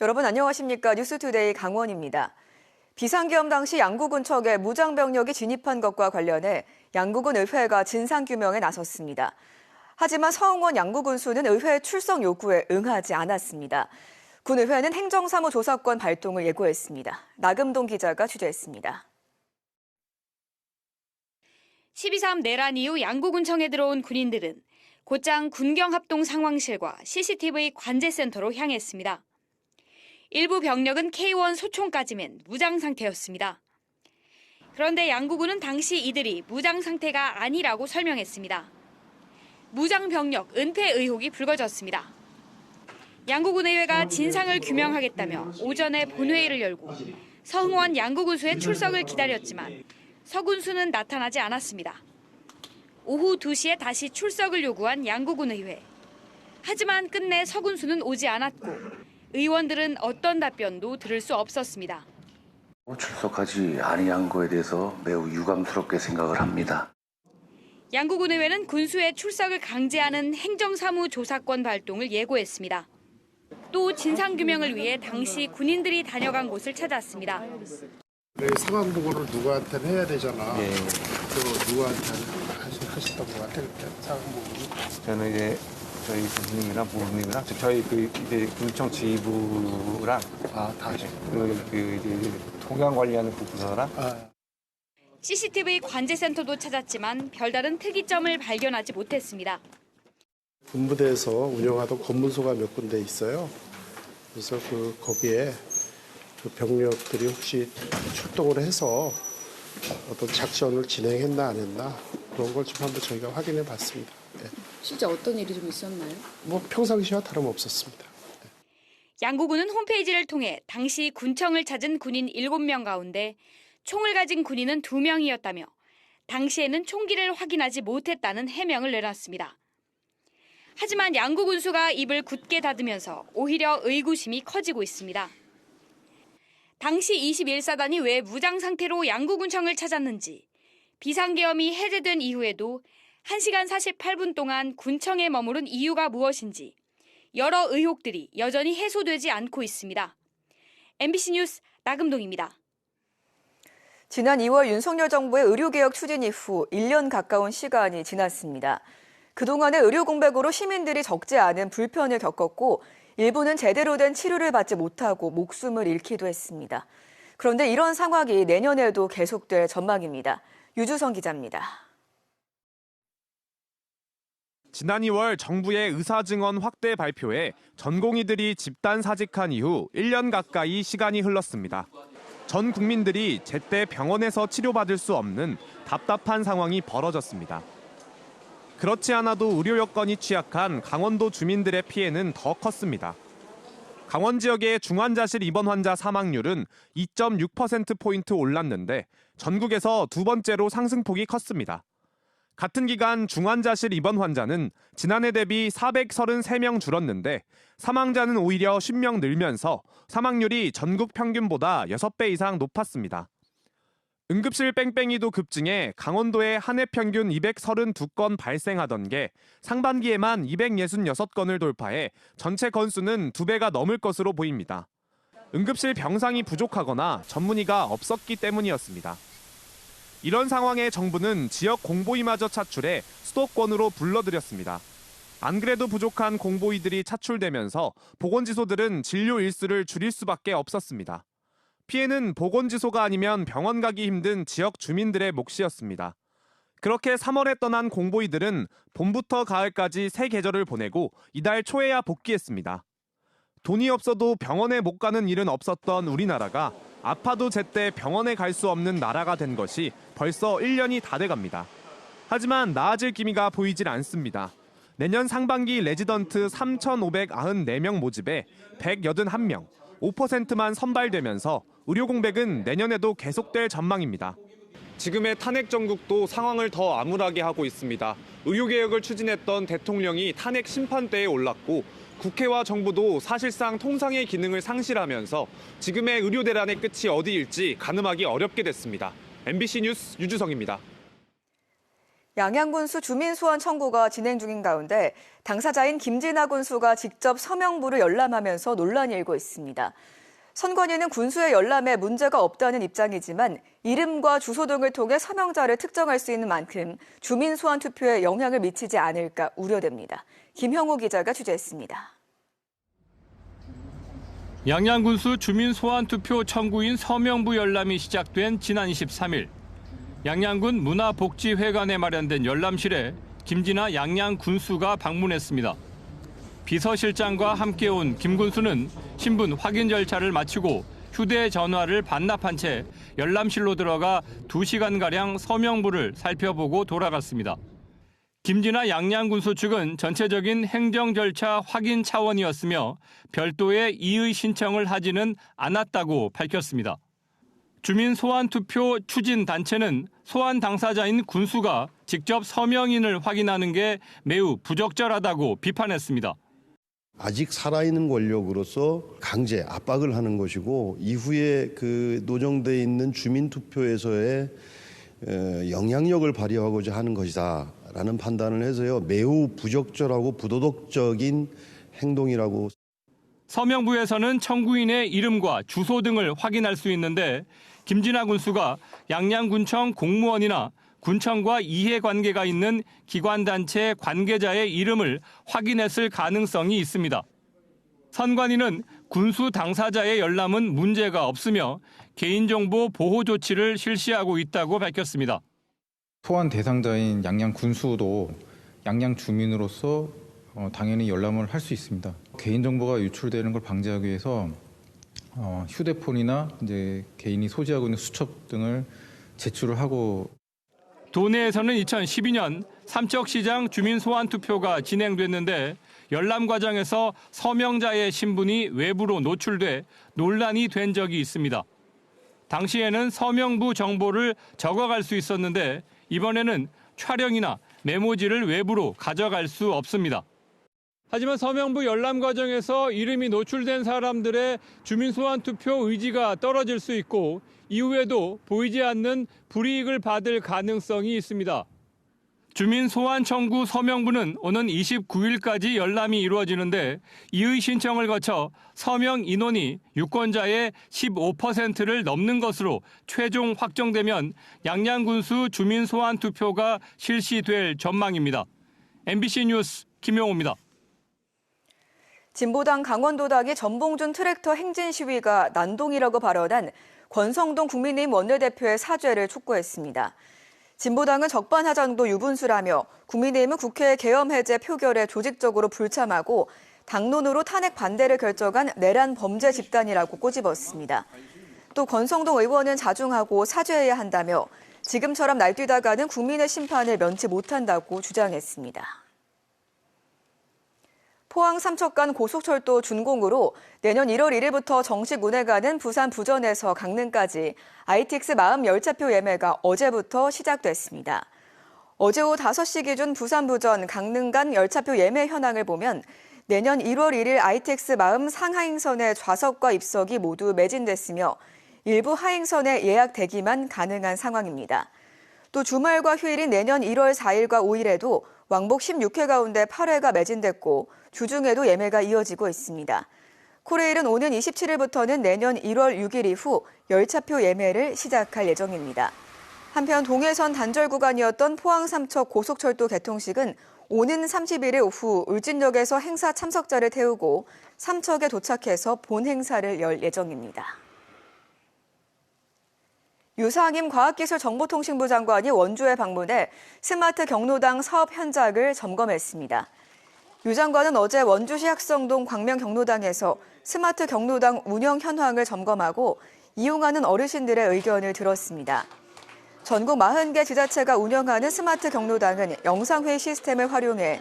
여러분 안녕하십니까? 뉴스투데이 강원입니다. 비상계엄 당시 양구군청에 무장병력이 진입한 것과 관련해 양구군 의회가 진상규명에 나섰습니다. 하지만 서흥원 양구군수는 의회 출석 요구에 응하지 않았습니다. 군의회는 행정사무조사권 발동을 예고했습니다. 나금동 기자가 취재했습니다. 12.3 내란 이후 양구군청에 들어온 군인들은 곧장 군경합동 상황실과 CCTV 관제센터로 향했습니다. 일부 병력은 K1 소총까지 맨 무장 상태였습니다. 그런데 양구군은 당시 이들이 무장 상태가 아니라고 설명했습니다. 무장 병력 은폐 의혹이 불거졌습니다. 양구군 의회가 진상을 규명하겠다며 오전에 본회의를 열고 서흥원 양구군수의 출석을 기다렸지만 서 군수는 나타나지 않았습니다. 오후 2시에 다시 출석을 요구한 양구군 의회. 하지만 끝내 서 군수는 오지 않았고 의원들은 어떤 답변도 들을 수 없었습니다. 출석하지 아니한 거에 대해서 매우 유감스럽게 생각을 합니다. 양구군 의회는 군수의 출석을 강제하는 행정사무조사권 발동을 예고했습니다. 또 진상규명을 위해 당시 군인들이 다녀간 곳을 찾았습니다. 상황 보고를 누구한테는 해야 되잖아. 네. 또 누구한테는 하셨던 것 같아 그때 상황 보고는. 저는 이제 저희 부모님이랑 부모님이랑 저희 이제 군청 지휘부랑 다 하죠. 이제 통영 관리하는 부서랑. CCTV 관제센터도 찾았지만 별다른 특이점을 발견하지 못했습니다. 군부대에서 운영하던 검문소가 몇 군데 있어요. 그래서 거기에 그 병력들이 혹시 출동을 해서 어떤 작전을 진행했나 안 했나 그런 걸 좀 한번 저희가 확인해 봤습니다. 네. 실제 어떤 일이 좀 있었나요? 평상시와 다름없었습니다. 네. 양구군은 홈페이지를 통해 당시 군청을 찾은 군인 7명 가운데 총을 가진 군인은 2명이었다며 당시에는 총기를 확인하지 못했다는 해명을 내놨습니다. 하지만 양구군수가 입을 굳게 닫으면서 오히려 의구심이 커지고 있습니다. 당시 21사단이 왜 무장 상태로 양구군청을 찾았는지, 비상계엄이 해제된 이후에도 1시간 48분 동안 군청에 머무른 이유가 무엇인지 여러 의혹들이 여전히 해소되지 않고 있습니다. MBC 뉴스 나금동입니다. 지난 2월 윤석열 정부의 의료개혁 추진 이후 1년 가까운 시간이 지났습니다. 그동안의 의료 공백으로 시민들이 적지 않은 불편을 겪었고 일부는 제대로 된 치료를 받지 못하고 목숨을 잃기도 했습니다. 그런데 이런 상황이 내년에도 계속될 전망입니다. 유주성 기자입니다. 지난 2월 정부의 의사증언 확대 발표에 전공의들이 집단 사직한 이후 1년 가까이 시간이 흘렀습니다. 전 국민들이 제때 병원에서 치료받을 수 없는 답답한 상황이 벌어졌습니다. 그렇지 않아도 의료 여건이 취약한 강원도 주민들의 피해는 더 컸습니다. 강원 지역의 중환자실 입원 환자 사망률은 2.6%포인트 올랐는데 전국에서 두 번째로 상승폭이 컸습니다. 같은 기간 중환자실 입원 환자는 지난해 대비 433명 줄었는데 사망자는 오히려 10명 늘면서 사망률이 전국 평균보다 6배 이상 높았습니다. 응급실 뺑뺑이도 급증해 강원도에 한 해 평균 232건 발생하던 게 상반기에만 266건을 돌파해 전체 건수는 2배가 넘을 것으로 보입니다. 응급실 병상이 부족하거나 전문의가 없었기 때문이었습니다. 이런 상황에 정부는 지역 공보의마저 차출해 수도권으로 불러들였습니다. 안 그래도 부족한 공보의들이 차출되면서 보건지소들은 진료 일수를 줄일 수밖에 없었습니다. 피해는 보건지소가 아니면 병원 가기 힘든 지역 주민들의 몫이었습니다. 그렇게 3월에 떠난 공보의들은 봄부터 가을까지 새 계절을 보내고 이달 초에야 복귀했습니다. 돈이 없어도 병원에 못 가는 일은 없었던 우리나라가 아파도 제때 병원에 갈 수 없는 나라가 된 것이 벌써 1년이 다 돼갑니다. 하지만 나아질 기미가 보이질 않습니다. 내년 상반기 레지던트 3,594명 모집에 181명, 5%만 선발되면서 의료 공백은 내년에도 계속될 전망입니다. 지금의 탄핵 정국도 상황을 더 암울하게 하고 있습니다. 의료개혁을 추진했던 대통령이 탄핵 심판대에 올랐고 국회와 정부도 사실상 통상의 기능을 상실하면서 지금의 의료 대란의 끝이 어디일지 가늠하기 어렵게 됐습니다. MBC 뉴스 유주성입니다. 양양군수 주민소환 청구가 진행 중인 가운데 당사자인 김진아 군수가 직접 서명부를 열람하면서 논란이 일고 있습니다. 선관위는 군수의 열람에 문제가 없다는 입장이지만 이름과 주소 등을 통해 서명자를 특정할 수 있는 만큼 주민소환 투표에 영향을 미치지 않을까 우려됩니다. 김형우 기자가 취재했습니다. 양양군수 주민소환투표 청구인 서명부 열람이 시작된 지난 23일. 양양군 문화복지회관에 마련된 열람실에 김진아 양양군수가 방문했습니다. 비서실장과 함께 온 김 군수는 신분 확인 절차를 마치고 휴대전화를 반납한 채 열람실로 들어가 2시간가량 서명부를 살펴보고 돌아갔습니다. 김진아 양양군수 측은 전체적인 행정 절차 확인 차원이었으며 별도의 이의 신청을 하지는 않았다고 밝혔습니다. 주민 소환 투표 추진 단체는 소환 당사자인 군수가 직접 서명인을 확인하는 게 매우 부적절하다고 비판했습니다. 아직 살아있는 권력으로서 강제 압박을 하는 것이고 이후에 그 노정돼 있는 주민 투표에서의 영향력을 발휘하고자 하는 것이다라는 판단을 해서요. 매우 부적절하고 부도덕적인 행동이라고. 서명부에서는 청구인의 이름과 주소 등을 확인할 수 있는데 김진아 군수가 양양군청 공무원이나 군청과 이해관계가 있는 기관단체 관계자의 이름을 확인했을 가능성이 있습니다. 선관위는 군수 당사자의 열람은 문제가 없으며 개인정보 보호 조치를 실시하고 있다고 밝혔습니다. 소환 대상자인 양양 군수도 양양 주민으로서 당연히 열람을 할 수 있습니다. 개인정보가 유출되는 걸 방지하기 위해서 휴대폰이나 이제 개인이 소지하고 있는 수첩 등을 제출을 하고. 도내에서는 2012년 삼척시장 주민소환투표가 진행됐는데 열람 과정에서 서명자의 신분이 외부로 노출돼 논란이 된 적이 있습니다. 당시에는 서명부 정보를 적어갈 수 있었는데 이번에는 촬영이나 메모지를 외부로 가져갈 수 없습니다. 하지만 서명부 열람 과정에서 이름이 노출된 사람들의 주민소환투표 의지가 떨어질 수 있고 이후에도 보이지 않는 불이익을 받을 가능성이 있습니다. 주민소환 청구 서명부는 오는 29일까지 열람이 이루어지는데 이의 신청을 거쳐 서명 인원이 유권자의 15%를 넘는 것으로 최종 확정되면 양양군수 주민소환 투표가 실시될 전망입니다. MBC 뉴스 김용호입니다. 진보당 강원도당이 전봉준 트랙터 행진 시위가 난동이라고 발언한 권성동 국민의힘 원내대표의 사죄를 촉구했습니다. 진보당은 적반하장도 유분수라며 국민의힘은 국회 계엄 해제 표결에 조직적으로 불참하고 당론으로 탄핵 반대를 결정한 내란 범죄 집단이라고 꼬집었습니다. 또 권성동 의원은 자중하고 사죄해야 한다며 지금처럼 날뛰다가는 국민의 심판을 면치 못한다고 주장했습니다. 포항 삼척간 고속철도 준공으로 내년 1월 1일부터 정식 운행하는 부산 부전에서 강릉까지 ITX 마음 열차표 예매가 어제부터 시작됐습니다. 어제 오후 5시 기준 부산 부전 강릉 간 열차표 예매 현황을 보면 내년 1월 1일 ITX 마음 상하행선의 좌석과 입석이 모두 매진됐으며 일부 하행선의 예약 대기만 가능한 상황입니다. 또 주말과 휴일인 내년 1월 4일과 5일에도 왕복 16회 가운데 8회가 매진됐고 주중에도 예매가 이어지고 있습니다. 코레일은 오는 27일부터는 내년 1월 6일 이후 열차표 예매를 시작할 예정입니다. 한편 동해선 단절 구간이었던 포항 삼척 고속철도 개통식은 오는 31일 오후 울진역에서 행사 참석자를 태우고 삼척에 도착해서 본 행사를 열 예정입니다. 유상임 과학기술정보통신부 장관이 원주에 방문해 스마트 경로당 사업 현장을 점검했습니다. 유 장관은 어제 원주시 학성동 광명 경로당에서 스마트 경로당 운영 현황을 점검하고 이용하는 어르신들의 의견을 들었습니다. 전국 40개 지자체가 운영하는 스마트 경로당은 영상회의 시스템을 활용해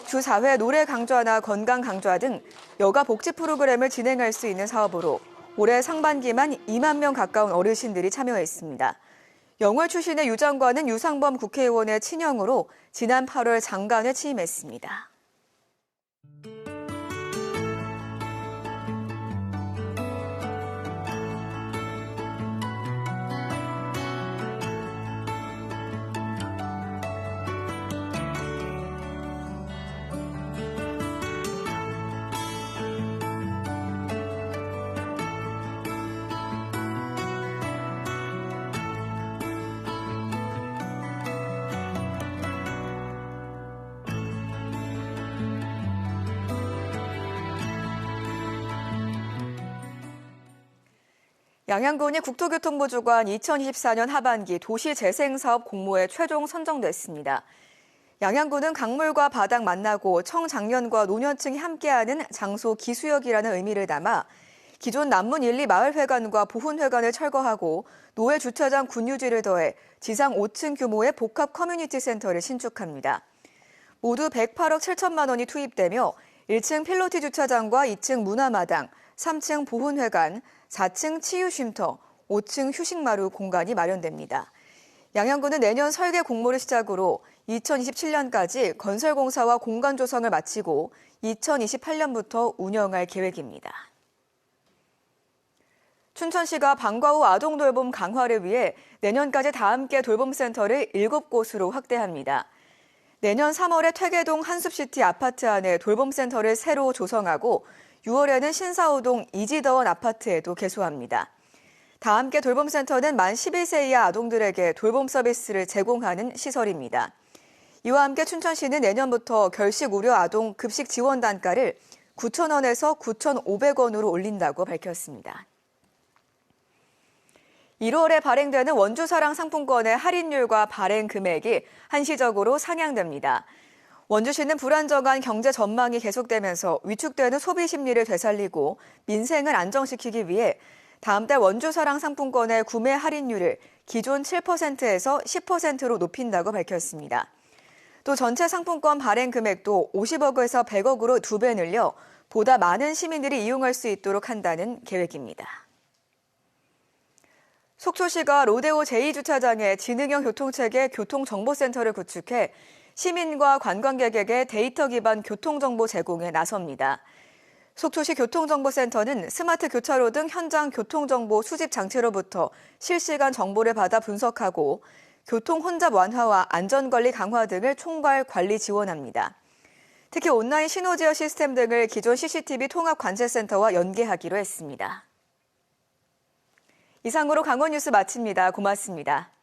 주 4회 노래 강좌나 건강 강좌 등 여가 복지 프로그램을 진행할 수 있는 사업으로 올해 상반기만 2만 명 가까운 어르신들이 참여했습니다. 영월 출신의 유 장관은 유상범 국회의원의 친형으로 지난 8월 장관에 취임했습니다. 양양군이 국토교통부 주관 2024년 하반기 도시재생사업 공모에 최종 선정됐습니다. 양양군은 강물과 바닥 만나고 청장년과 노년층이 함께하는 장소 기수역이라는 의미를 담아 기존 남문 1, 2 마을회관과 보훈회관을 철거하고 노회 주차장 군유지를 더해 지상 5층 규모의 복합 커뮤니티 센터를 신축합니다. 모두 108억 7천만 원이 투입되며 1층 필로티 주차장과 2층 문화마당, 3층 보훈회관, 4층 치유쉼터, 5층 휴식마루 공간이 마련됩니다. 양양군은 내년 설계 공모를 시작으로 2027년까지 건설공사와 공간 조성을 마치고 2028년부터 운영할 계획입니다. 춘천시가 방과 후 아동 돌봄 강화를 위해 내년까지 다함께 돌봄센터를 7곳으로 확대합니다. 내년 3월에 퇴계동 한숲시티 아파트 안에 돌봄센터를 새로 조성하고 6월에는 신사호동 이지더원 아파트에도 개소합니다. 다함께 돌봄센터는 만 11세 이하 아동들에게 돌봄 서비스를 제공하는 시설입니다. 이와 함께 춘천시는 내년부터 결식 우려 아동 급식 지원 단가를 9,000원에서 9,500원으로 올린다고 밝혔습니다. 1월에 발행되는 원주사랑 상품권의 할인율과 발행 금액이 한시적으로 상향됩니다. 원주시는 불안정한 경제 전망이 계속되면서 위축되는 소비 심리를 되살리고 민생을 안정시키기 위해 다음 달 원주사랑 상품권의 구매 할인율을 기존 7%에서 10%로 높인다고 밝혔습니다. 또 전체 상품권 발행 금액도 50억에서 100억으로 2배 늘려 보다 많은 시민들이 이용할 수 있도록 한다는 계획입니다. 속초시가 로데오 제2주차장에 지능형 교통체계 교통정보센터를 구축해 시민과 관광객에게 데이터 기반 교통정보 제공에 나섭니다. 속초시 교통정보센터는 스마트 교차로 등 현장 교통정보 수집 장치로부터 실시간 정보를 받아 분석하고 교통 혼잡 완화와 안전관리 강화 등을 총괄 관리 지원합니다. 특히 온라인 신호제어 시스템 등을 기존 CCTV 통합관제센터와 연계하기로 했습니다. 이상으로 강원 뉴스 마칩니다. 고맙습니다.